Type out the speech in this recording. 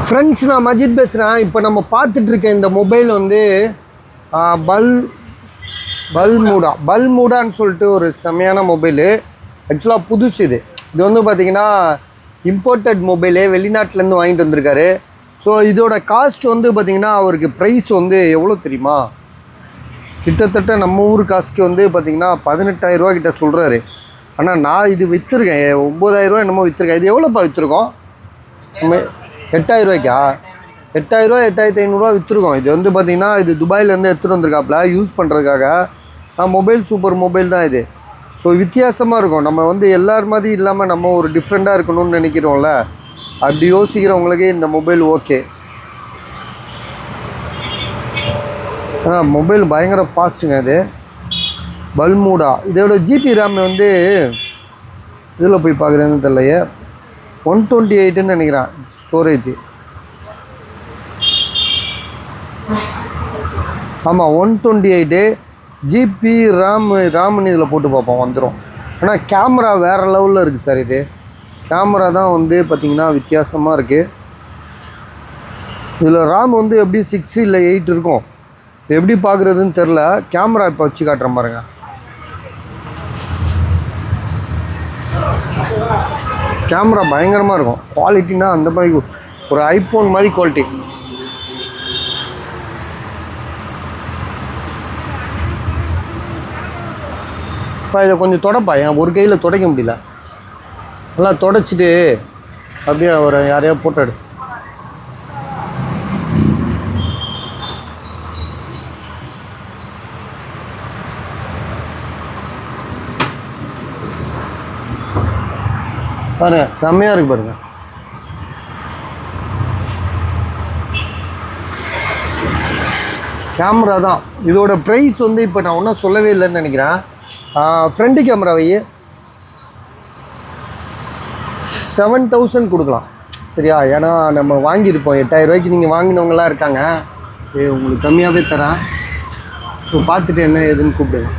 Friends, நான் மஜித் பேசுகிறேன். இப்போ நம்ம பார்த்துட்டு இருக்க இந்த மொபைல் வந்து பல்மூடான்னு சொல்லிட்டு ஒரு செம்மையான மொபைலு. ஆக்சுவலாக புதுசு இது வந்து பார்த்திங்கன்னா இம்போர்ட்டட் மொபைலு, வெளிநாட்டிலேருந்து வாங்கிட்டு வந்திருக்காரு. ஸோ இதோட காஸ்ட் வந்து பார்த்திங்கன்னா அவருக்கு ப்ரைஸ் வந்து எவ்வளோ தெரியுமா? கிட்டத்தட்ட நம்ம ஊர் காசுக்கு வந்து பார்த்திங்கன்னா 18,000 கிட்ட சொல்கிறாரு. ஆனால் நான் இது விற்றுருக்கேன், 9,000 என்னமோ விற்றுருக்கேன். இது எவ்வளோப்பா விற்றுருக்கோம்? நம்ம 8,000 8,000 8,500 விற்றுருக்கோம். இது வந்து பார்த்திங்கன்னா இது துபாயிலேருந்து எடுத்துகிட்டு வந்திருக்காப்புல யூஸ் பண்ணுறதுக்காக. மொபைல் சூப்பர் மொபைல் தான் இது. ஸோ வித்தியாசமாக இருக்கும். நம்ம வந்து எல்லார் மாதிரி இல்லாமல் நம்ம ஒரு டிஃப்ரெண்ட்டாக இருக்கணும்னு நினைக்கிறோம்ல, அப்படி யோசிக்கிறவங்களுக்கே இந்த மொபைல் ஓகே. மொபைல் பயங்கர ஃபாஸ்ட்டுங்க. இது பல்மூடா. இதோட ஜிபி ரேம் வந்து இதில் போய் பார்க்குறேன்னு தெரியலையே, 128ன்னு நினைக்கிறேன் ஸ்டோரேஜ். ஆமாம், 128 ஜிபி ரேம்னு இதில் போட்டு பார்ப்போம், வந்துடும். ஆனால் கேமரா வேறு லெவலில் இருக்குது சார். இது கேமரா தான் வந்து பார்த்திங்கன்னா வித்தியாசமாக இருக்குது. இதில் ரேம் வந்து எப்படி 6 இல்லை 8 இருக்கும். இது எப்படி பார்க்குறதுன்னு தெரில. கேமரா இப்போ வச்சு காட்டுறேன் பாருங்க. கேமரா பயங்கரமாக இருக்கும். குவாலிட்டினா அந்த மாதிரி ஒரு ஐஃபோன் மாதிரி குவாலிட்டி. இப்போ இதை கொஞ்சம் தொடப்பா, என் ஒரு கையில் துடைக்க முடியல. நல்லா தொடச்சிட்டு அப்படியே ஒரு யாரையா போட்டோ எடு. பாருங்க, செம்மையாக இருக்குது பாருங்க. கேமரா தான். இதோட ப்ரைஸ் வந்து இப்போ நான் ஒன்றும் சொல்லவே இல்லைன்னு நினைக்கிறேன். ஃப்ரண்ட் கேமரா 7,000 கொடுக்கலாம் சரியா? ஏன்னா நம்ம வாங்கியிருப்போம் 8,000 நீங்கள் வாங்கினவங்களாம் இருக்காங்க. உங்களுக்கு கம்மியாகவே தரேன். ஸோ பார்த்துட்டு என்ன ஏதுன்னு கூப்பிடுங்க.